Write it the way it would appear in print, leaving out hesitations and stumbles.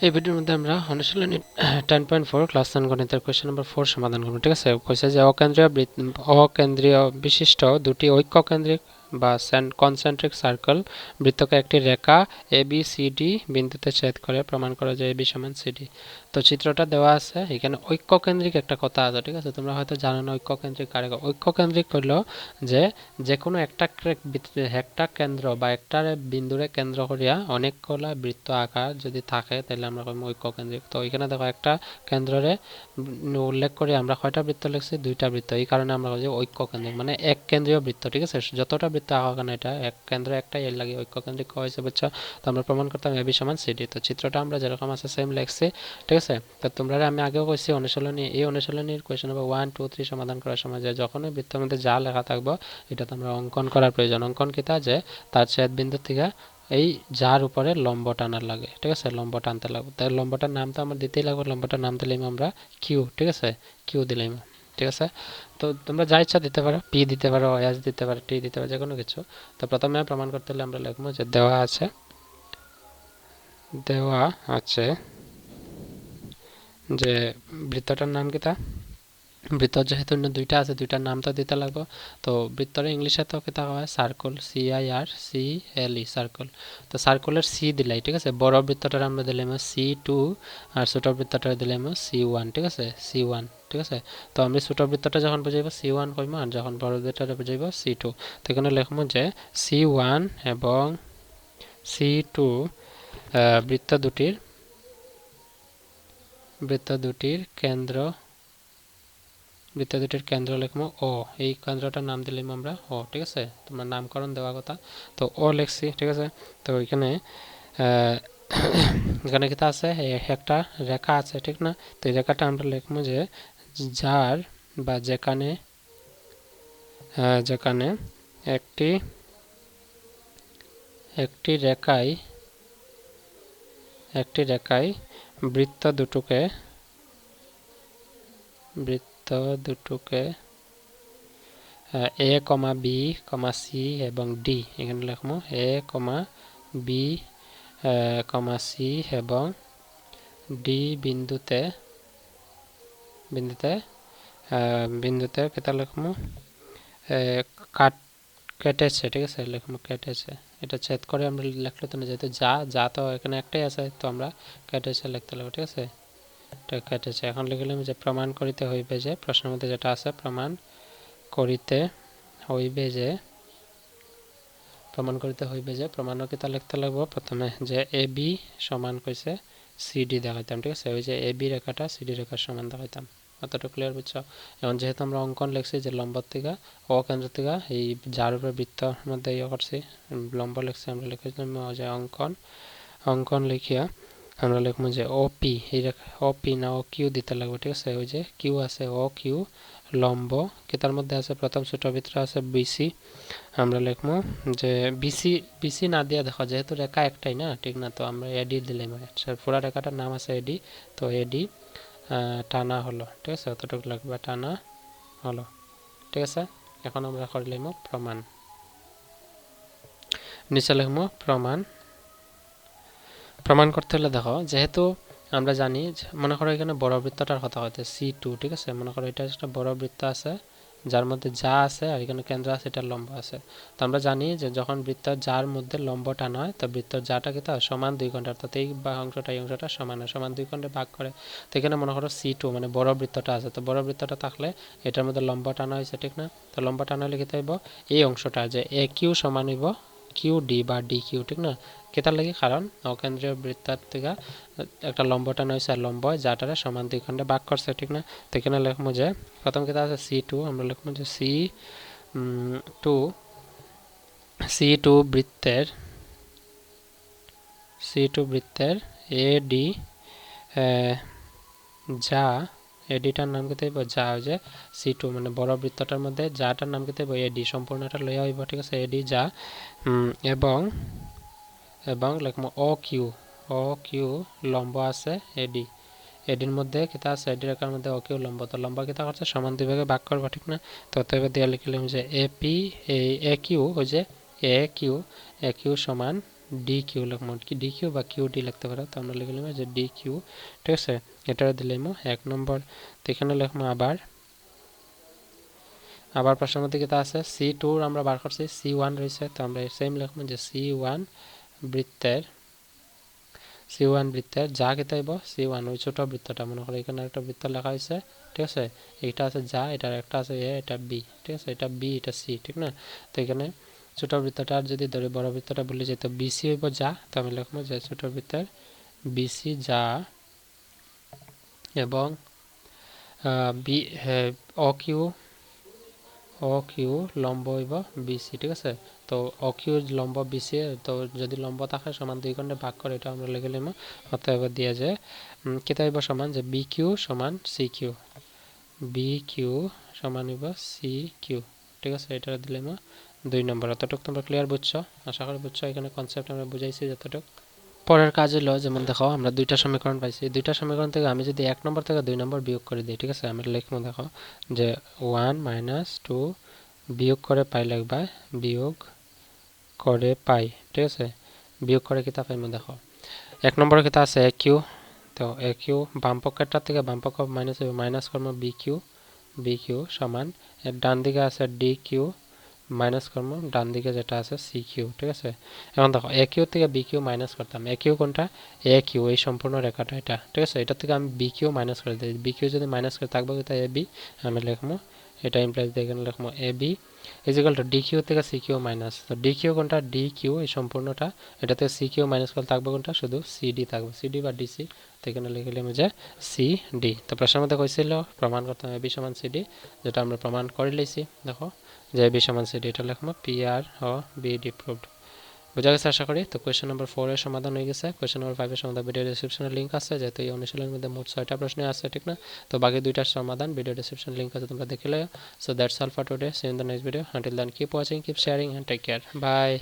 এই ভিডিওর মধ্যে আমরা অনুশীলনী 10.4 ক্লাস 10 গণিতের কোয়েশ্চেন নাম্বার 4 সমাধান করব। ঠিক আছে, কইছে যে অকেন্দ্রীয় বিশিষ্ট দুটি ঐক্যকেন্দ্রিক বা কনসেন্ট্রিক সার্কেল বৃত্তকে একটি রেখা এ বি সি ডি বিন্দুতে ছেদ করে প্রমাণ করা যায় এ বি সমান সিডি। তো চিত্রটা দেওয়া আছে, এখানে ঐক্যকেন্দ্রিক একটা কথা আছে। ঠিক আছে, তোমরা হয়তো জানো না ঐক্যকেন্দ্রিক কারে। ঐক্যকেন্দ্রিক হলো যে কোনো একটা কেন্দ্র বা একটা বিন্দুরে কেন্দ্র করিয়া অনেকগুলা বৃত্ত আকার যদি থাকে তাহলে আমরা কইম ঐক্যকেন্দ্রিক। তো এখানে দেখো একটা কেন্দ্রে উল্লেখ করে আমরা কয়টা বৃত্ত লিখছি, দুইটা বৃত্ত। এই কারণে আমরা কই যে ঐক্যকেন্দ্রিক মানে এক কেন্দ্রীয় বৃত্ত। ঠিক আছে, যতটা বৃত্ত আঁকা কেন এটা এক কেন্দ্র একটাই, এর লাগে ঐক্যকেন্দ্রিক হয়েছে, বুঝছো? তো আমরা প্রমাণ করতাম এবি সমান সিডি। তো চিত্রটা আমরা যেরকম আছে সেম লিখছি। ঠিক আছে, তো তোমরা আমি আগেও কইছি এই অনুশীলনীর কোয়েশ্চেন নাম্বার 1, 2, 3 সমাধান করার সময় যে যখনই বৃত্তের মধ্যে যা লেখা থাকবো এটা তো আমরা অঙ্কন করার প্রয়োজন। অঙ্কন কিতা যে তার ছেদ বিন্দু থেকে এই যার উপরে লম্ব টানার লাগে। ঠিক আছে, লম্ব টানতে লাগবে। তাই লম্বটার নাম তো আমরা দিতেই লাগবে। লম্বটার নাম দিলাম আমরা কিউ। ঠিক আছে, কিউ দিলাম। ঠিক আছে, তো তোমরা যা ইচ্ছা দিতে পারো, পি দিতে পারো, এস দিতে পারো, টি দিতে পারো, যে কোনো কিছু। তো প্রথমে প্রমাণ করতে হলে আমরা লিখবো যে দেওয়া আছে যে বৃত্তটার নাম কিতা। বৃত্ত যেহেতু দুইটা আছে, দুইটার নাম তো দিতে লাগবে। তো বৃত্তর ইংলিশে তো কিতা হয় সার্কল, CIRCLE সার্কল। তো সার্কলের সি দিলাই। ঠিক আছে, বড় বৃত্তটার আমরা দিলাম C2 আর ছোট বৃত্তটার দিলাম C1। ঠিক আছে, C1। ঠিক আছে, তো আমি ছোট বৃত্তটা যখন বুঝাইব C1 কইম, আর যখন বড় বৃত্তটা বুঝাইব C2। তো এখানে লিখবো যে C1 এবং C2 বৃত্ত দুটির কেন্দ্র লিখবো ও। এই কেন্দ্রটার নাম দিলাম আমরা ও। ঠিক আছে, তোমরা নামকরণ দেওয়া কথা। তো ও লিখছি। ঠিক আছে, তো এখানে এখানে কিতা আছে, একটা রেখা আছে। ঠিক না, তো এই রেখাটা আমরা লিখবো যে যার বা যেখানে একটি রেখায় বৃত্ত দুটোকে এ কমা বি কমা সি এবং ডি, এখানে লিখবো এ কমা বি কমা সি এবং ডি বিন্দুতে কেটা লিখবো কেটেছে। ঠিক আছে, লিখবো কেটেছে। এটা ছেদ করে আমরা লিখলে তো না, যেহেতু যা তো এখানে একটাই আছে, তো আমরা কেটেছে লিখতে লাগবে। ঠিক আছে, এটা কেটেছে। এখন লিখলাম যে প্রমাণ করিতে হইবে যে, প্রশ্নের মধ্যে যেটা আছে প্রমাণ করিতে হইবে যে প্রমাণ কিতা লিখতে লাগবো প্রথমে যে এ বি সমান কইছে সিডি দেখাইতাম। ঠিক আছে, ওই যে এ বি রেখাটা সিডি রেখার সমান দেখাইতাম। অতটা ক্লিয়ার বুঝছো? এখন যেহেতু আমরা অঙ্কন লিখছি যে লম্ব থেকে কেন্দ্র থেকে এই যার উপরে বৃত্তর মধ্যে করছি লম্ব লিখছি, আমরা লিখেছিলাম যে অঙ্কন লিখিয়া আমরা লিখবো যে ওপি, এই রেখা ওপি না ও কিউ দিতে লাগবে। ঠিক আছে, ওই যে কিউ আছে ও কিউ লম্ব তার মধ্যে আছে প্রথম ছোট বৃত্ত আছে বিসি। আমরা লিখবো যে বিসি না দিয়ে দেখো যেহেতু রেখা একটাই না, ঠিক না, তো আমরা এডি দিলাম। পুরা রেখাটার নাম আছে এডি, তো এডি টানা হলো। ঠিক আছে, অতটুকু লাগবে, টানা হলো। ঠিক আছে, এখন আমরা করলাম প্রমাণ। নিচে লিখবো প্রমাণ করতে হলে দেখো যেহেতু আমরা জানি, মনে করো এখানে বড় বৃত্তটার কথা হচ্ছে C2। ঠিক আছে, মনে করো এটা একটা বড় বৃত্ত আছে যার মধ্যে যা আছে আর এখানে কেন্দ্র আছে, এটা লম্ব আছে। তো আমরা জানি যে যখন বৃত্ত যার মধ্যে লম্ব টানা হয়, তো বৃত্ত যাটা কি সমান 2 খণ্ডে, অর্থাৎ এই অংশটা সমান 2 খণ্ডে ভাগ করে। তো এখানে মনে করো C2 মানে বড় বৃত্তটা আছে, তো বড় বৃত্তটা থাকলে এটার মধ্যে লম্ব টানা হয়েছে। ঠিক না, তো লম্ব টানা হলে কি হইব, এই অংশটা যে এ কিউ সমান হইব কিউ ডি বা ডি কিউ। ঠিক না, কেতার লাগে, কারণ অকেন্দ্রীয় বৃত্তার থেকে একটা লম্ব টানা হয়েছে, আর লম্ব যাটারে সমান 2 খণ্ডে ভাগ করছে। ঠিক না, তো এখানে লিখবো যে প্রথম কেতা আছে C2, আমরা লিখবো যে C2 বৃত্তের এডি যা এডিটার নাম কেতে হইব যা, যে C2 মানে বড় বৃত্তটার মধ্যে যাটার নাম কেতে হইব এডি, সম্পূর্ণটা লইয়া হইব। ঠিক আছে, এডি যা এবং লিখবো ও কিউ লম্ব আছে এডির মধ্যে কিতা আছে, এডি রেখার মধ্যে ও কিউ লম্ব। তো লম্ব কিতা করছে, সমান 2 ভাগে ভাগ করবো। ঠিক না, তো অতএব দিয়ে লিখলাম যে এপি এ কিউ, ওই যে এ কিউ সমান ডি কিউ লিখবো, কি ডি কিউ বা কিউ ডি লিখতে পারো, তো আমরা লিখলাম যে ডি কিউ। ঠিক আছে, এটা দিলাম 1 নম্বর। তো এখানে লিখবো আবার প্রশ্নের মধ্যে কি আছে C2 আমরা বার করছি, C1 রয়েছে, তো আমরা সেম লিখবো যে C1 বৃত্তের যা কি তাইব C1 ওই ছোট বৃত্তটা, মনে করো এখানে একটা বৃত্ত লেখা হয়েছে। ঠিক আছে, এইটা আছে যা, এটার একটা আছে এ, এটা বি। ঠিক আছে, এটা বি, এটা সি, ঠিক না? তো এখানে ছোট বৃত্তটা যদি ধরি বড় বৃত্তটা বলি যে তো বিসি হইব যা, তো আমি লিখবো যে ছোট বৃত্তের বিসি যা এবং বি ও কিউ লম্ব হইব বিসি। ঠিক আছে, তো ও কিউ লম্ব বিসি, তো যদি লম্ব থাকে সমান 2 খণ্ডে ভাগ করে, এটা আমরা লিখে নিলাম। অতএব দিয়ে যে কেটা হইব সমান যে বি কিউ সমান সি কিউ, বি কিউ সমান হইব সি কিউ। ঠিক আছে, এটা দিলাম 2 নম্বর। অতটুকু তোমরা ক্লিয়ার বুঝছো, আশা করি বুঝছো। এখানে কনসেপ্ট আমরা বুঝাইছি যতটুকু। পরের কাজ হলো, যেমন দেখো আমরা দুইটা সমীকরণ পাইছি, দুইটা সমীকরণ থেকে আমি যদি 1 নম্বর থেকে 2 নম্বর বিয়োগ করে দিই, ঠিক আছে, আমি লিখবো দেখো যে 1 - 2 বিয়োগ করে পাই লিখবা, বিয়োগ করে পাই। ঠিক আছে, বিয়োগ করে কিতা পাইমু দেখো 1 নম্বরে কিতা আছে এ কিউ, তো এ কিউ বাম পক্ষেরটা থেকে বাম পক্ষ মাইনাস করবো বি কিউ সমান এর ডান দিকে আছে ডি কিউ মাইনাস করবো ডান দিকে যেটা আছে সি কিউ। ঠিক আছে, এখন দেখো এ কিউ থেকে বি কিউ মাইনাস করতাম, এ কিউ কোনটা এ কিউ, এই সম্পূর্ণ রেখাটা এটা। ঠিক আছে, এটা থেকে আমি বি কিউ মাইনাস করে দিই, বি কিউ যদি মাইনাস করে থাকবো তাই এ বি, আমি লিখবো এটা ইমপ্লাইজ দিয়ে এখানে লিখবো a b is equal to d q থেকে সি কিউ মাইনাস, তো ডি কিউ কোনটা ডি কিউ এই সম্পূর্ণটা, এটা থেকে সি কিউ মাইনাস করে থাকবো কোনটা শুধু সি ডি থাকবে, সি ডি বা ডিসি। তো এখানে লিখলাম যে সি ডি। তো প্রশ্নের মধ্যে কইছিল প্রমাণ করতাম এ বি সমান সি ডি, যেটা আমরা প্রমাণ করে লইছি। দেখো যে এ বি সমান সি ডি, এটা লিখবো পি আর ও বি ডি প্রুভড। বোঝা গেছে আশা করি। তো কোয়েশ্চেন নাম্বার 4 এর সমাধান হয়ে গেছে। কোয়েশ্চেন নাম্বার 5 এর সমাধান ভিডিও ডেসক্রিপশনে লিংক আছে, যেহেতু এই অনুশীলনের মধ্যে মোট 6টা প্রশ্ন আছে, ঠিক না? তো বাকি দুইটার সমাধান ভিডিও ডেসক্রিপশন লিংক আছে, তোমরা দেখে লও। So that's all for today, see you in the next video. Until then keep watching, keep sharing and take care, by.